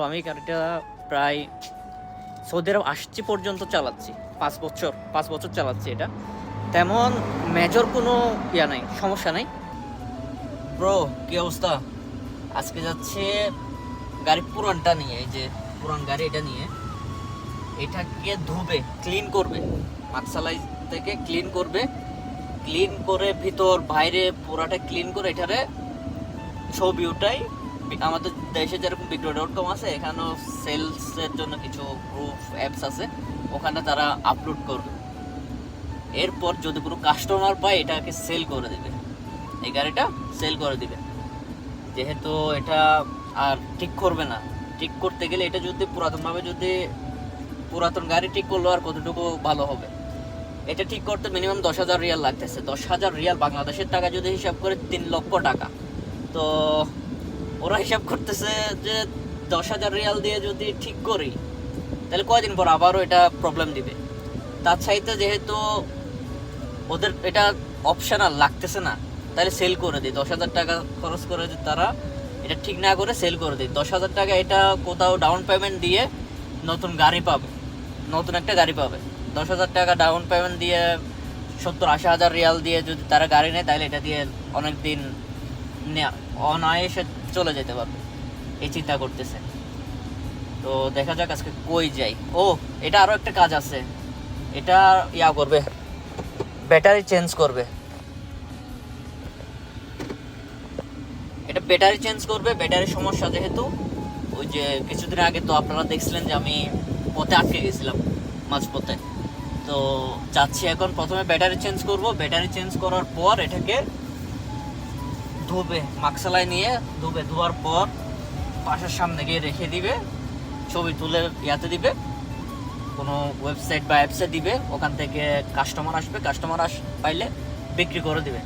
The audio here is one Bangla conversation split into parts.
আমি গাড়িটা প্রায় সৌদি আরব আসছি পর্যন্ত চালাচ্ছি, 5 বছর চালাচ্ছি। এটা তেমন মেজর কোনো নাই, সমস্যা নাই। ব্রো কি অবস্থা? আজকে যাচ্ছে গাড়ি পুরানটা নিয়ে, এই যে পুরান গাড়ি এটা নিয়ে, এটাকে ধুবে, ক্লিন করবে, মাকসালাই থেকে ক্লিন করবে, ক্লিন করে ভিতর বাইরে পুরাটা ক্লিন করে এটারে ছবি ওটাই আমাদের দেশে যেরকম বিক্রয়.com আছে, এখানেও সেলসের জন্য কিছু প্রুফ অ্যাপস আছে, ওখানে তারা আপলোড করবে। এরপর যদি কোনো কাস্টমার পায় এটাকে সেল করে দেবে, এই গাড়িটা সেল করে দিবে। যেহেতু এটা আর ঠিক করবে না, ঠিক করতে গেলে এটা যদি পুরাতনভাবে, যদি পুরাতন গাড়ি ঠিক করলো আর কতটুকু ভালো হবে, এটা ঠিক করতে মিনিমাম 10,000 রিয়াল লাগতেছে। 10,000 রিয়াল বাংলাদেশের টাকা যদি হিসাব করে 3 লক্ষ টাকা। তো ওরা হিসাব করতেছে যে 10,000 রিয়াল দিয়ে যদি ঠিক করি তাহলে কয়দিন পর আবারও এটা প্রবলেম দিবে। তার চাইতে যেহেতু ওদের এটা অপশনাল লাগতেছে না, তাহলে সেল করে দিই। 10,000 টাকা খরচ করে তারা এটা ঠিক না করে সেল করে দিই। 10,000 টাকা এটা কোথাও ডাউন পেমেন্ট দিয়ে নতুন গাড়ি পাবে, নতুন একটা গাড়ি পাবে। 10,000 টাকা ডাউন পেমেন্ট দিয়ে 70-80 হাজার রিয়াল দিয়ে যদি তারা গাড়ি নেয়, তাহলে এটা দিয়ে অনেক দিন অনায়াসে চলে যেতে পারবে, এই চিন্তা করতেছে। তো দেখা যাক আজকে কই যাই। ও, এটা আরও একটা কাজ আছে, এটা করবে, ব্যাটারি চেঞ্জ করবে। এটা ব্যাটারি চেঞ্জ করবে, ব্যাটারির সমস্যা যেহেতু। ওই যে কিছুদিন আগে তো আপনারা দেখছিলেন যে আমি পথে আটকে গেছিলাম, মাঝপথে। তো যাচ্ছি এখন, প্রথমে ব্যাটারি চেঞ্জ করব। ব্যাটারি চেঞ্জ করার পর এটাকে ধুবে, মাকসালায় নিয়ে ধুবে। ধোয়ার পর পাশের সামনে গিয়ে রেখে দিবে, ছবি তুলে দিবে, কোনো ওয়েবসাইট বা অ্যাপসে দিবে। ওখান থেকে কাস্টমার আসবে, কাস্টমার পাইলে বিক্রি করে দিবে।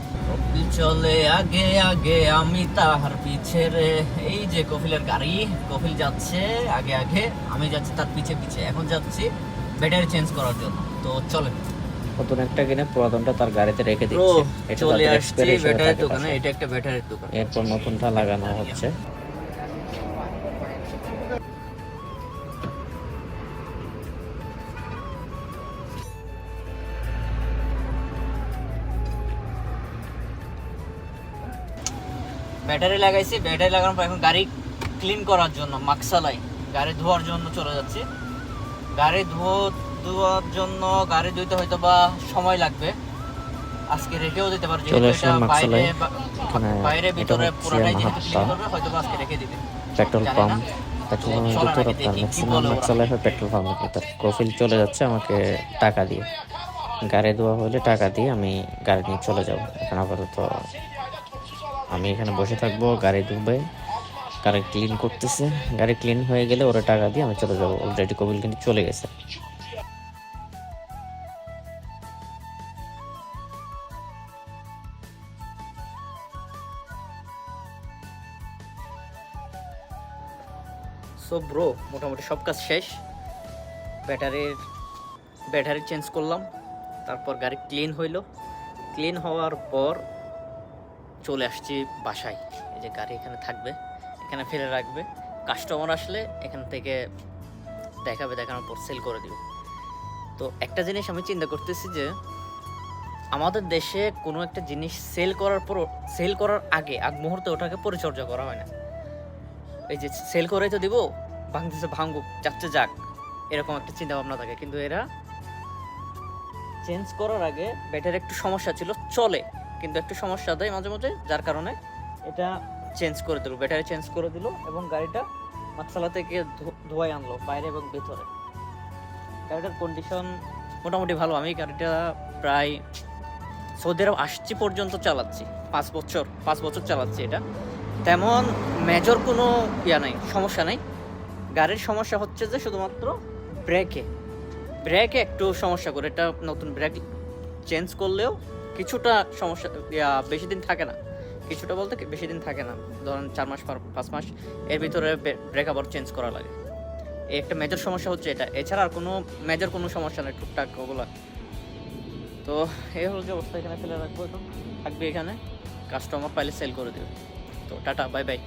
চলে আগে আগে আমি তাহার পিছে রে, এই যে কফিলের গাড়ি, কফিল যাচ্ছে আগে আগে, আমি যাচ্ছি তার পিছে পিছে। এখন যাচ্ছি ব্যাটারি চেঞ্জ করার জন্য। তো চলে, নতুন একটা কিনে পুরাতনটা তার গাড়িতে রেখে দিচ্ছে। এটা চলে আসছে ব্যাটারির দোকানে, এটা একটা ব্যাটারির দোকান। এরপর নতুনটা লাগানো হচ্ছে। ব্যাটারি লাগাইছি, ব্যাটারি লাগানোর পর এখন গাড়ি ক্লিন করার জন্য মাকসালাই, গাড়ি ধোয়ার জন্য চলে যাচ্ছি। গাড়ি ধোয়ার জন্য, গাড়ি ধুইতে হয়তো বা সময় লাগবে, আজকে রেখেও দিতে পারে, যেহেতু এটা বাইরে ভিতরে পুরোটাই যেহেতু ক্লিন করবে, হয়তো বা আজকে রেখে দিবে। পেট্রোল পাম্প, পেট্রোল পাম্পের ভিতরে ম্যাক্সিমাম মাকসালাইফের পেট্রোল পাম্পের ভিতরে কফিল চলে যাচ্ছে আমাকে টাকা দিয়ে। গাড়ি ধোয়া হলে টাকা দিয়ে আমি গাড়ি নিয়ে চলে যাব। এখন আপাতত আমি এখানে বসে থাকবো, গাড়ি ধুবে, গাড়ি ক্লিন করতেছে। গাড়ি ক্লিন হয়ে গেলে ওরা টাকা দিয়ে আমি চলে যাবো। অলরেডি কবিল কিন্তু চলে গেছে। সো ব্রো, মোটামুটি সব কাজ শেষ। ব্যাটারি চেঞ্জ করলাম, তারপর গাড়ি ক্লিন হইলো। ক্লিন হওয়ার পর চলে আসছি বাসায়। এই যে গাড়ি এখানে থাকবে, এখানে ফেলে রাখবে, কাস্টমার আসলে এখান থেকে দেখানোর পর সেল করে দিবে। তো একটা জিনিস আমি চিন্তা করতেছি যে আমাদের দেশে কোনো একটা জিনিস সেল করার আগ মুহূর্তে ওটাকে পরিচর্যা করা হয় না। এই যে সেল করেই তো দিব, ভাঙতেছে ভাঙুক, যাচ্ছে যাক, এরকম একটা চিন্তা ভাবনা থাকে। কিন্তু এরা চেঞ্জ করার আগে ব্যাটারি একটু সমস্যা ছিল, চলে কিন্তু একটু সমস্যা দেয় মাঝে মাঝে, যার কারণে এটা চেঞ্জ করে দিল, ব্যাটারি চেঞ্জ করে দিল এবং গাড়িটা মাকসালা থেকে ধোয়াই আনলো, বাইরে এবং ভিতরে। গাড়িটার কন্ডিশন মোটামুটি ভালো। আমি গাড়িটা প্রায় সৌদি আরব আসছি পর্যন্ত চালাচ্ছি, 5 বছর চালাচ্ছি। এটা তেমন মেজর কোনো নাই, সমস্যা নাই। গাড়ির সমস্যা হচ্ছে যে শুধুমাত্র ব্রেকে একটু সমস্যা করে। এটা নতুন ব্রেক চেঞ্জ করলেও কিছুটা সমস্যা, বেশি দিন থাকে না। কিছুটা বলতে বেশি দিন থাকে না, ধরেন 4 মাস 5 মাস, এর ভিতরে ব্রেক আবার চেঞ্জ করা লাগে। এই একটা মেজর সমস্যা হচ্ছে এটা, এছাড়া আর কোনো মেজর কোনো সমস্যা নেই, টুকটাক ওগুলা। তো এই হলো যে অবস্থা, এখানে ফেলে রাখবো, এখন থাকবে এখানে, কাস্টমার পাইলে সেল করে দেবে। তো টাটা, বাই বাই।